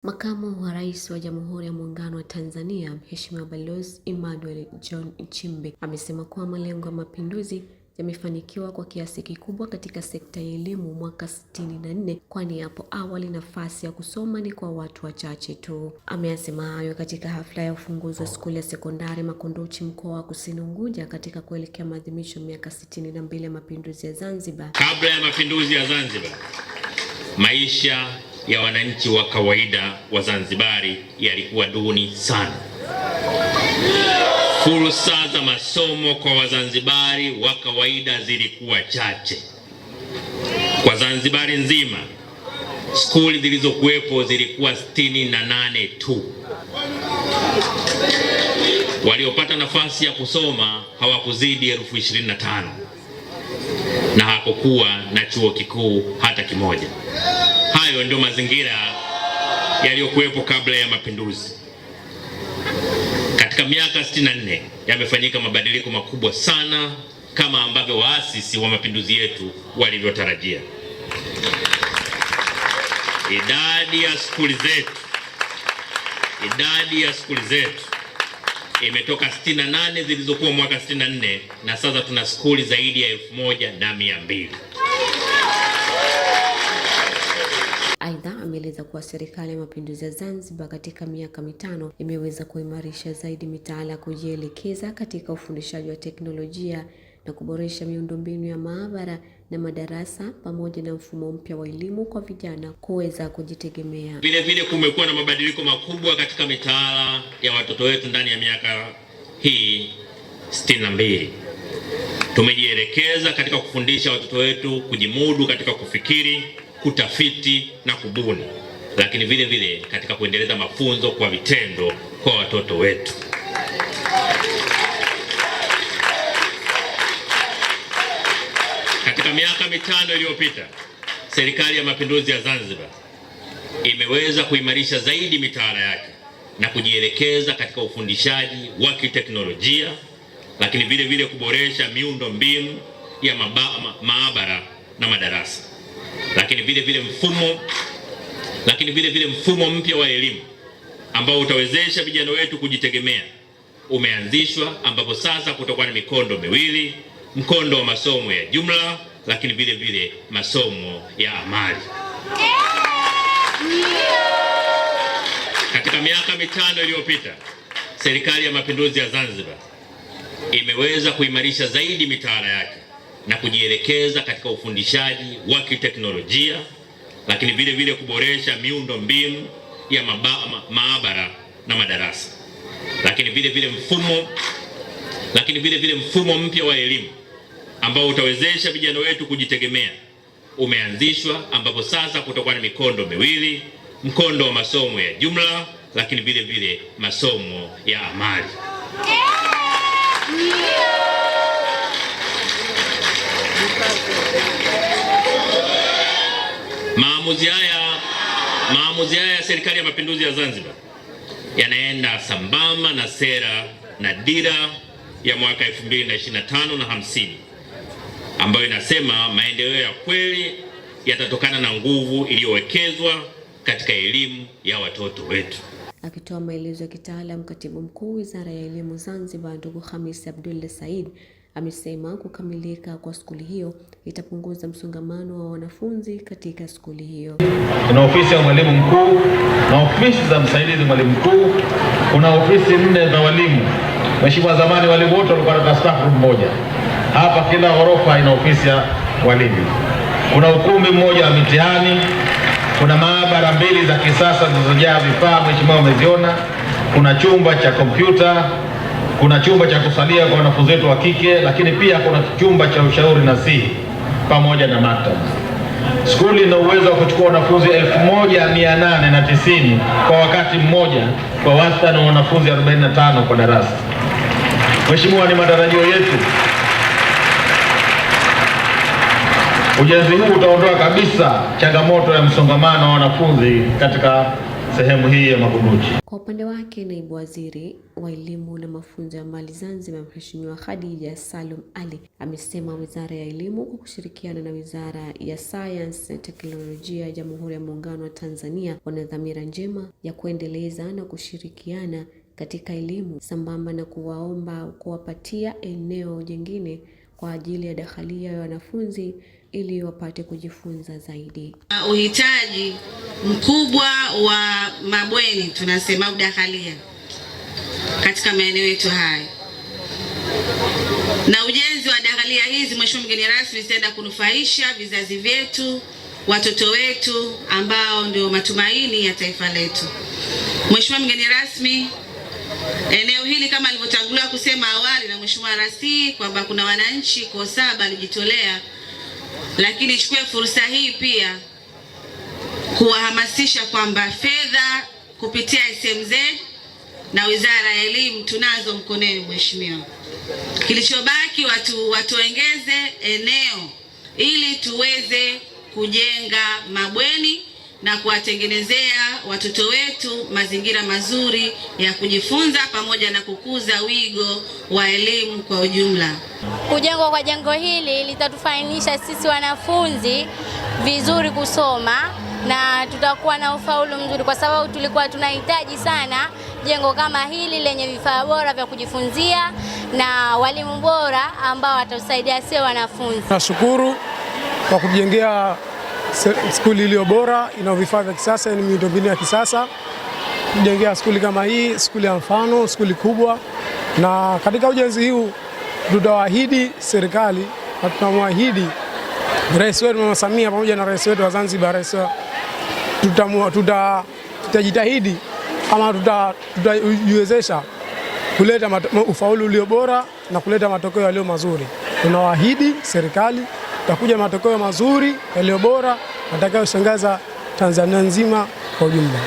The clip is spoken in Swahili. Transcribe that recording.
Makamu wa Rais wa Jamhuri ya Muungano wa Tanzania, Mheshimiwa Balozi Emmanuel John Nchimbi amesema kuwa malengo ya mapinduzi yamefanikiwa kwa kiasi kikubwa katika sekta ya elimu mwaka 64, kwani hapo awali nafasi ya kusoma ni kwa watu wachache tu. Ameyasema hayo katika hafla ya ufunguzi wa skuli ya sekondari Makunduchi mkoa wa Kusini Unguja katika kuelekea maadhimisho miaka 62 ya mapinduzi ya Zanzibar. Kabla ya mapinduzi ya Zanzibar, maisha ya wananchi wa kawaida wa Zanzibari yalikuwa duni sana. Fursa za masomo kwa Wazanzibari wa kawaida zilikuwa chache. Kwa Zanzibari nzima, skuli zilizokuwepo zilikuwa 68 tu. Waliopata nafasi ya kusoma hawakuzidi 25,000 na hakukuwa na chuo kikuu hata kimoja. Hayo ndio mazingira yaliyokuwepo kabla ya mapinduzi. Katika miaka 64 yamefanyika mabadiliko makubwa sana kama ambavyo waasisi wa mapinduzi yetu walivyotarajia. Idadi ya skuli zetu imetoka 68 zilizokuwa mwaka 64 na sasa tuna skuli zaidi ya 1200. Aidha, ameeleza kuwa serikali ya mapinduzi ya Zanzibar katika miaka mitano imeweza kuimarisha zaidi mitaala ya kujielekeza katika ufundishaji wa teknolojia na kuboresha miundombinu ya maabara na madarasa pamoja na mfumo mpya wa elimu kwa vijana kuweza kujitegemea. Vile vile kumekuwa na mabadiliko makubwa katika mitaala ya watoto wetu ndani ya miaka hii 62. Tumejielekeza katika kufundisha watoto wetu kujimudu katika kufikiri, kutafiti na kubuni, lakini vile vile katika kuendeleza mafunzo kwa vitendo kwa watoto wetu. Katika miaka mitano iliyopita, serikali ya mapinduzi ya Zanzibar imeweza kuimarisha zaidi mitaala yake na kujielekeza katika ufundishaji wa kiteknolojia, lakini vile vile kuboresha miundo mbinu ya maabara na madarasa. Lakini vile vile mfumo mpya wa elimu ambao utawezesha vijana wetu kujitegemea umeanzishwa, ambapo sasa kutakuwa na mikondo miwili: mkondo wa masomo ya jumla, lakini vile vile masomo ya amali. Katika miaka mitano iliyopita, serikali ya mapinduzi ya Zanzibar imeweza kuimarisha zaidi mitaala yake na kujielekeza katika ufundishaji wa kiteknolojia, lakini vile vile kuboresha miundo mbinu ya maabara na madarasa. Lakini vile vile mfumo mpya wa elimu ambao utawezesha vijana wetu kujitegemea umeanzishwa, ambapo sasa kutakuwa na mikondo miwili: mkondo wa masomo ya jumla, lakini vile vile masomo ya amali. Maamuzi haya ya serikali ya mapinduzi ya Zanzibar yanaenda sambamba na sera na dira ya mwaka 2025 na 50 ambayo inasema maendeleo ya kweli yatatokana na nguvu iliyowekezwa katika elimu ya watoto wetu. Akitoa maelezo ya kitaalamu, Katibu Mkuu Wizara ya Elimu Zanzibar Ndugu Khamis Abdullah Said amesema kukamilika kwa skuli hiyo itapunguza msongamano wa wanafunzi katika skuli hiyo. Kuna ofisi ya mwalimu mkuu na ofisi za msaidizi mwalimu mkuu. Kuna ofisi 4 za walimu. Mheshimiwa, zamani walimu wote walikuwa na staff room moja. Hapa kila ghorofa ina ofisi ya walimu. Kuna ukumbi mmoja wa mitihani. Kuna maabara 2 za kisasa zilizojaa vifaa, Mheshimiwa, umeziona. Kuna chumba cha kompyuta, kuna chumba cha kusalia kwa wanafunzi wetu wa kike, lakini pia kuna chumba cha ushauri nasihi pamoja na maktaba. Skuli ina uwezo wa kuchukua wanafunzi 1890 kwa wakati mmoja, kwa wastani wa wanafunzi 45 kwa darasa. Mheshimiwa, ni matarajio yetu ujenzi huu utaondoa kabisa changamoto ya msongamano wa wanafunzi katika sehemu hii ya Makunduchi. Kwa upande wake, naibu waziri wa elimu na mafunzo ya amali Zanzibar, Mheshimiwa Khadija Salum Ali, amesema Wizara ya Elimu kwa kushirikiana na Wizara ya Sayansi na Teknolojia ya Jamhuri ya Muungano wa Tanzania wana dhamira njema ya kuendeleza na kushirikiana katika elimu, sambamba na kuwapatia eneo jingine kwa ajili ya dakhalia ya wanafunzi ili wapate kujifunza zaidi. Uhitaji mkubwa wa mabweni, tunasema dakhalia, katika maeneo yetu haya, na ujenzi wa dakhalia hizi, Mheshimiwa mgeni rasmi, zitaenda kunufaisha vizazi vyetu, watoto wetu ambao ndio matumaini ya taifa letu. Mheshimiwa mgeni rasmi, eneo hili kama alivyotangulia kusema awali na Mheshimiwa Rasi kwamba kuna wananchi kwa 7 alijitolea, lakini chukue fursa hii pia kuwahamasisha kwamba fedha kupitia SMZ na Wizara ya Elimu tunazo mkononi Mheshimiwa. Kilichobaki watuongeze eneo ili tuweze kujenga mabweni na kuwatengenezea watoto wetu mazingira mazuri ya kujifunza pamoja na kukuza wigo wa elimu kwa ujumla. Kujengwa kwa jengo hili litatufainisha sisi wanafunzi vizuri kusoma na tutakuwa na ufaulu mzuri, kwa sababu tulikuwa tunahitaji sana jengo kama hili lenye vifaa bora vya kujifunzia na walimu bora ambao watatusaidia sisi wanafunzi. Nashukuru kwa kujengea skuli iliyo bora, ina vifaa vya kisasa, ni miundombinu ya kisasa. Kujengea skuli kama hii, skuli ya mfano, skuli kubwa. Na katika ujenzi huu tutawaahidi serikali na tunamwahidi Rais wetu Mama Samia pamoja na Rais wetu wa Zanzibar, tutajitahidi ama tutajiwezesha kuleta ufaulu ulio bora na kuleta matokeo yaliyo mazuri. Tunawaahidi serikali tutakuja matokeo mazuri yaliyo bora yatakayoshangaza Tanzania nzima kwa ujumla.